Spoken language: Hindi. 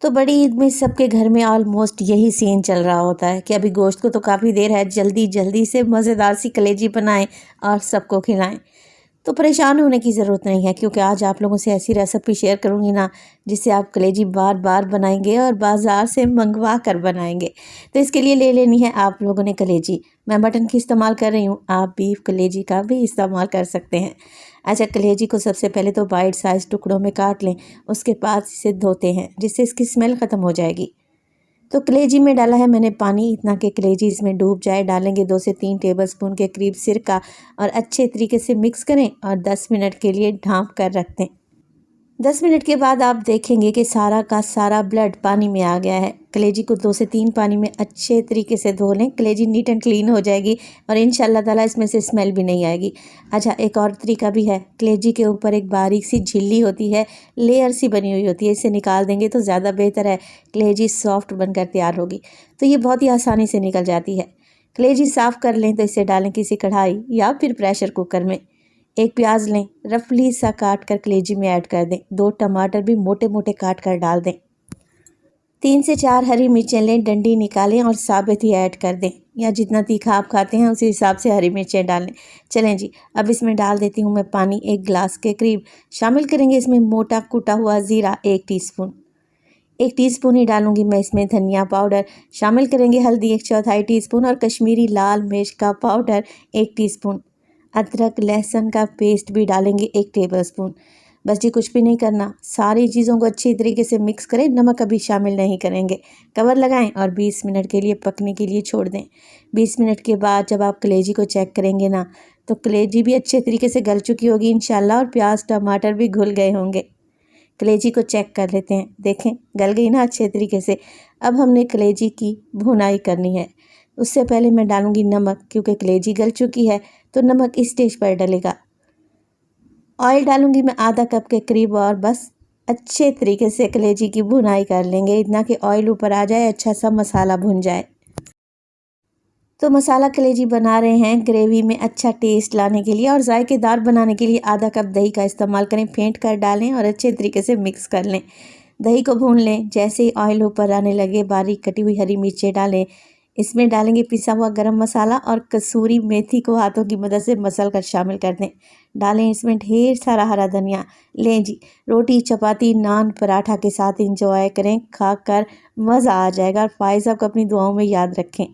तो बड़ी ईद में सबके घर में ऑलमोस्ट यही सीन चल रहा होता है कि अभी गोश्त को तो काफ़ी देर है, जल्दी जल्दी से मज़ेदार सी कलेजी बनाएं और सबको खिलाएं। तो परेशान होने की ज़रूरत नहीं है, क्योंकि आज आप लोगों से ऐसी रेसिपी शेयर करूंगी ना जिससे आप कलेजी बार बार बनाएंगे और बाज़ार से मंगवा कर बनाएंगे। तो इसके लिए ले लेनी है आप लोगों ने कलेजी। मैं मटन की इस्तेमाल कर रही हूँ, आप बीफ कलेजी का भी इस्तेमाल कर सकते हैं। अच्छा, कलेजी को सबसे पहले तो बाइट साइज़ टुकड़ों में काट लें, उसके बाद इसे धोते हैं जिससे इसकी स्मेल ख़त्म हो जाएगी। तो कलेजी में डाला है मैंने पानी, इतना कि कलेजी इसमें डूब जाए। डालेंगे 2 से 3 टेबलस्पून के करीब सिरका और अच्छे तरीके से मिक्स करें और 10 मिनट के लिए ढाँप कर रख दें। 10 मिनट के बाद आप देखेंगे कि सारा का सारा ब्लड पानी में आ गया है। कलेजी को 2 से 3 पानी में अच्छे तरीके से धो लें, कलेजी नीट एंड क्लीन हो जाएगी और इंशाल्लाह ताला इसमें से स्मेल भी नहीं आएगी। अच्छा, एक और तरीका भी है। कलेजी के ऊपर एक बारीक सी झिल्ली होती है, लेयर सी बनी हुई होती है, इसे निकाल देंगे तो ज़्यादा बेहतर है, कलेजी सॉफ्ट बनकर तैयार होगी। तो ये बहुत ही आसानी से निकल जाती है। कलेजी साफ़ कर लें तो इसे डालें किसी कढ़ाई या फिर प्रेशर कुकर में। एक प्याज लें, रफली सा काट कर कलेजी में ऐड कर दें। 2 टमाटर भी मोटे मोटे काट कर डाल दें। 3 से 4 हरी मिर्चें लें, डंडी निकालें और साबित ही ऐड कर दें, या जितना तीखा आप खाते हैं उसी हिसाब से हरी मिर्चें डालें। चलें जी, अब इसमें डाल देती हूँ मैं पानी 1 गिलास के करीब। शामिल करेंगे इसमें मोटा कुटा हुआ ज़ीरा 1 टीस्पून। 1 टीस्पून ही डालूंगी मैं इसमें धनिया पाउडर। शामिल करेंगे हल्दी 1/4 टीस्पून और कश्मीरी लाल मिर्च का पाउडर 1 टीस्पून। अदरक लहसुन का पेस्ट भी डालेंगे 1 टेबलस्पून। बस जी, कुछ भी नहीं करना, सारी चीज़ों को अच्छी तरीके से मिक्स करें, नमक अभी शामिल नहीं करेंगे। कवर लगाएं और 20 मिनट के लिए पकने के लिए छोड़ दें। 20 मिनट के बाद जब आप कलेजी को चेक करेंगे ना, तो कलेजी भी अच्छे तरीके से गल चुकी होगी इंशाल्लाह, और प्याज टमाटर भी घुल गए होंगे। कलेजी को चेक कर लेते हैं, देखें गल गई ना अच्छे तरीके से। अब हमने कलेजी की भुनाई करनी है। उससे पहले मैं डालूंगी नमक, क्योंकि कलेजी गल चुकी है तो नमक इस स्टेज पर डलेगा। ऑयल डालूंगी मैं आधा कप के करीब, और बस अच्छे तरीके से कलेजी की भुनाई कर लेंगे, इतना कि ऑयल ऊपर आ जाए, अच्छा सा मसाला भुन जाए। तो मसाला कलेजी बना रहे हैं ग्रेवी में अच्छा टेस्ट लाने के लिए और जायकेदार बनाने के लिए आधा कप दही का इस्तेमाल करें। फेंट कर डालें और अच्छे तरीके से मिक्स कर लें। दही को भून लें। जैसे ही ऑयल ऊपर आने लगे, बारीक कटी हुई हरी मिर्चें डालें। इसमें डालेंगे पिसा हुआ गरम मसाला और कसूरी मेथी को हाथों की मदद से मसल कर शामिल कर दें। डालें इसमें ढेर सारा हरा धनिया। लें जी, रोटी चपाती नान पराठा के साथ इंजॉय करें, खाकर मज़ा आ जाएगा। और फाइज़ साहब को अपनी दुआओं में याद रखें।